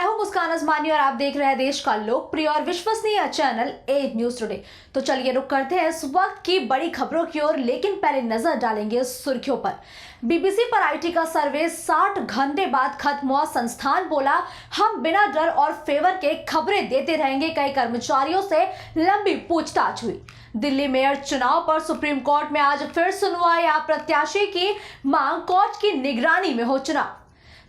मैं हूं मुस्कान अजमानी और आप देख रहे हैं देश का लोकप्रिय और विश्वसनीय चैनल ए न्यूज टुडे। तो चलिए रुक करते हैं इस वक्त की बड़ी खबरों की ओर, लेकिन पहले नजर डालेंगे सुर्खियों पर। बीबीसी पर आईटी का सर्वे 60 घंटे बाद खत्म हुआ। संस्थान बोला, हम बिना डर और फेवर के खबरें देते रहेंगे। कई कर्मचारियों से लंबी पूछताछ हुई। दिल्ली मेयर चुनाव पर सुप्रीम कोर्ट में आज फिर सुनवाई। प्रत्याशी की मांग, कोर्ट की निगरानी में हो चुनाव।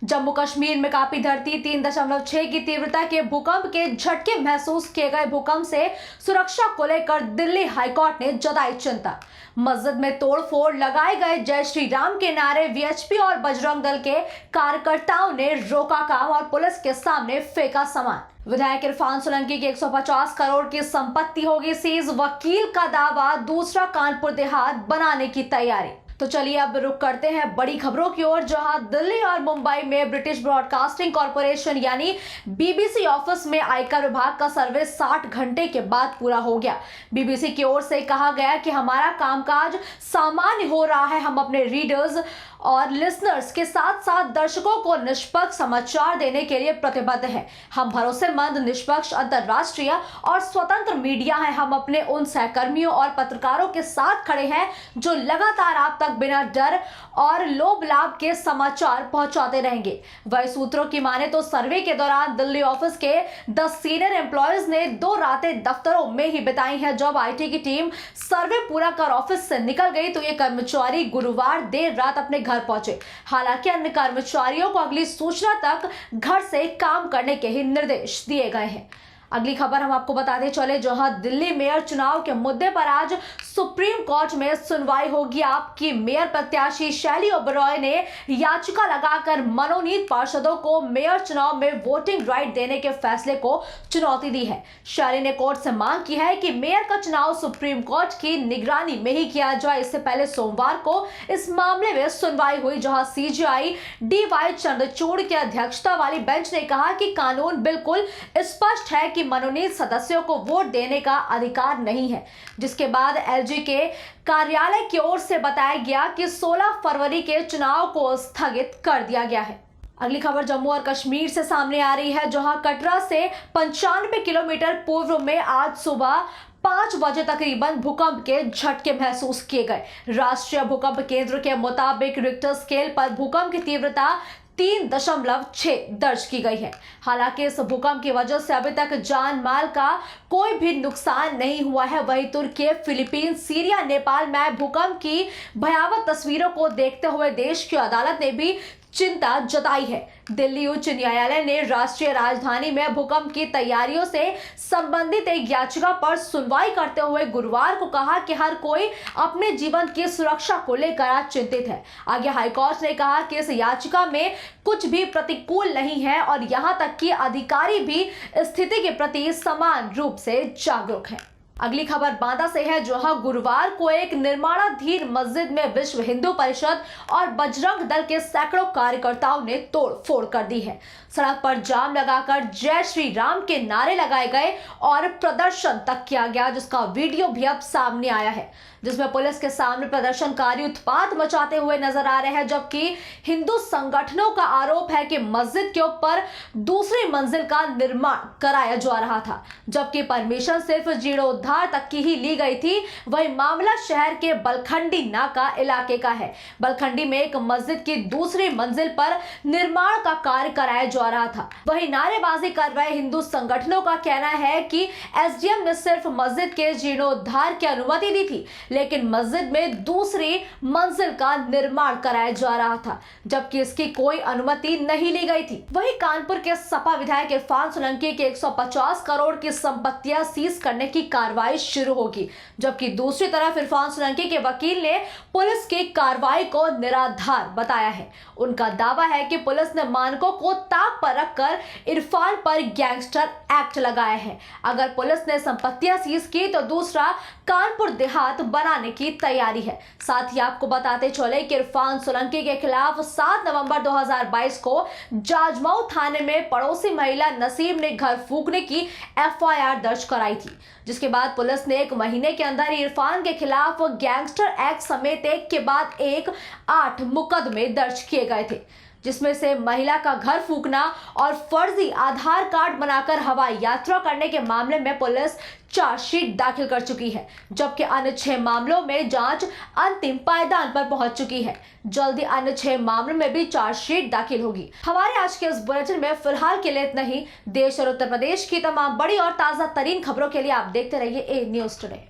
जम्मू कश्मीर में कांपी धरती। 3.6 की तीव्रता के भूकंप के झटके महसूस किए गए। भूकंप से सुरक्षा को लेकर दिल्ली हाईकोर्ट ने जताई चिंता। मस्जिद में तोड़फोड़, लगाए गए जय श्री राम के नारे। वीएचपी और बजरंग दल के कार्यकर्ताओं ने रोका काम और पुलिस के सामने फेंका सामान। विधायक इरफान सोलंकी की 150 करोड़ की संपत्ति होगी सीज। वकील का दावा, दूसरा कानपुर देहात बनाने की तैयारी। तो चलिए अब रुक करते हैं बड़ी खबरों की ओर, जहां दिल्ली और मुंबई में ब्रिटिश ब्रॉडकास्टिंग कॉर्पोरेशन यानी बीबीसी ऑफिस में आयकर विभाग का सर्वे 60 घंटे के बाद पूरा हो गया। बीबीसी की ओर से कहा गया कि हमारा कामकाज सामान्य हो रहा है। हम अपने रीडर्स और लिसनर्स के साथ साथ दर्शकों को निष्पक्ष समाचार देने के लिए प्रतिबद्ध हैं। हम भरोसेमंद, निष्पक्ष, अंतर्राष्ट्रीय और स्वतंत्र मीडिया हैं। हम अपने उन सहकर्मियों और पत्रकारों के साथ खड़े हैं जो लगातार आप तक बिना डर और लोभ लाभ के समाचार पहुंचाते रहेंगे। वही सूत्रों की माने तो सर्वे के दौरान दिल्ली ऑफिस के 10 सीनियर एम्प्लॉयज ने 2 रातें दफ्तरों में ही बिताई हैं। जब आईटी की टीम सर्वे पूरा कर ऑफिस से निकल गई तो ये कर्मचारी गुरुवार देर रात अपने घर पहुंचे। हालांकि अन्य कर्मचारियों को अगली सूचना तक घर से काम करने के ही निर्देश दिए गए हैं। अगली खबर हम आपको बताते चले, जहां दिल्ली मेयर चुनाव के मुद्दे पर आज सुप्रीम कोर्ट में सुनवाई होगी। आपकी मेयर प्रत्याशी शैली ओबरॉय ने याचिका लगाकर मनोनीत पार्षदों को मेयर चुनाव में वोटिंग राइट देने के फैसले को चुनौती दी है। शैली ने कोर्ट से मांग की है कि मेयर का चुनाव सुप्रीम कोर्ट की निगरानी में ही किया जाए। इससे पहले सोमवार को इस मामले में सुनवाई हुई, जहां सीजेआई DY चंद्रचूड़ की अध्यक्षता वाली बेंच ने कहा कि कानून बिल्कुल स्पष्ट है कि मनोनीत सदस्यों को वोट देने का अधिकार नहीं है। जिसके बाद एलजी के कार्यालय की ओर से बताया गया कि 16 फरवरी के चुनाव को स्थगित कर दिया गया है। अगली खबर जम्मू और कश्मीर से सामने आ रही है, जहां कटरा से 95 किलोमीटर पूर्व में आज सुबह 5 बजे तकरीबन भूकंप के झटके महसूस किए गए। राष्ट्रीय भूकंप केंद्र के मुताबिक रिक्टर स्केल पर भूकंप की तीव्रता 3.6 दर्ज की गई है। हालांकि इस भूकंप की वजह से अभी तक जान माल का कोई भी नुकसान नहीं हुआ है। वहीं तुर्की, फिलीपींस, सीरिया, नेपाल में भूकंप की भयावह तस्वीरों को देखते हुए देश की अदालत ने भी चिंता जताई है। दिल्ली उच्च न्यायालय ने राष्ट्रीय राजधानी में भूकंप की तैयारियों से संबंधित एक याचिका पर सुनवाई करते हुए गुरुवार को कहा कि हर कोई अपने जीवन की सुरक्षा को लेकर चिंतित है। आगे हाईकोर्ट ने कहा कि इस याचिका में कुछ भी प्रतिकूल नहीं है और यहां तक कि अधिकारी भी स्थिति के प्रति समान रूप से जागरूक हैं। अगली खबर बांदा से है, जहां गुरुवार को एक निर्माणाधीन मस्जिद में विश्व हिंदू परिषद और बजरंग दल के सैकड़ों कार्यकर्ताओं ने तोड़फोड़ कर दी है। सड़क पर जाम लगाकर जय श्री राम के नारे लगाए गए और प्रदर्शन तक किया गया, जिसका वीडियो भी अब सामने आया है, जिसमें पुलिस के सामने प्रदर्शनकारी उत्पात मचाते हुए नजर आ रहे हैं। जबकि हिंदू संगठनों का आरोप है कि मस्जिद के ऊपर दूसरी मंजिल का निर्माण कराया जा रहा था, जबकि परमिशन सिर्फ जीर्णोद्धार तक की ही ली गई थी। वही मामला शहर के बलखंडी नाका इलाके का है। बलखंडी में एक मस्जिद की दूसरी मंजिल पर निर्माण का कार्य कराया जा रहा था। वही नारेबाजी कर रहे हिंदू संगठनों का कहना है कि एसडीएम ने सिर्फ मस्जिद के जीर्णोद्धार की अनुमति दी थी, लेकिन मस्जिद में दूसरी मंजिल का निर्माण कराया जा रहा था, जबकि इसकी कोई अनुमति नहीं ली गई थी। वहीं कानपुर के सपा विधायक इरफान सोलंकी के 150 करोड़ की संपत्तियां सीज करने की कार्रवाई शुरू होगी, जबकि दूसरी तरफ इरफान सोलंकी के वकील ने पुलिस की कार्रवाई को निराधार बताया है। उनका दावा है कि पुलिस ने मानकों को ताक पर रखकर इरफान पर गैंगस्टर एक्ट लगाया है। अगर पुलिस ने संपत्तियां सीज की तो दूसरा कानपुर देहात बनाने की तैयारी है। साथ ही आपको बताते चले कि इरफान सोलंकी के खिलाफ 7 नवंबर 2022 को जाजमऊ थाने में पड़ोसी महिला नसीम ने घर फूंकने की एफआईआर दर्ज कराई थी, जिसके बाद पुलिस ने 1 महीने के अंदर इरफान के खिलाफ गैंगस्टर एक्ट समेत एक के बाद एक 8 मुकदमे दर्ज किए गए थे, जिसमें से महिला का घर फूंकना और फर्जी आधार कार्ड बनाकर हवाई यात्रा करने के मामले में पुलिस चार्जशीट दाखिल कर चुकी है, जबकि अन्य 6 मामलों में जांच अंतिम पायदान पर पहुंच चुकी है। जल्दी अन्य 6 मामलों में भी चार्जशीट दाखिल होगी। हमारे आज के इस बुलेटिन में फिलहाल के लिए इतना ही। देश और उत्तर प्रदेश की तमाम बड़ी और ताजा तरीन खबरों के लिए आप देखते रहिए ए न्यूज़ टुडे।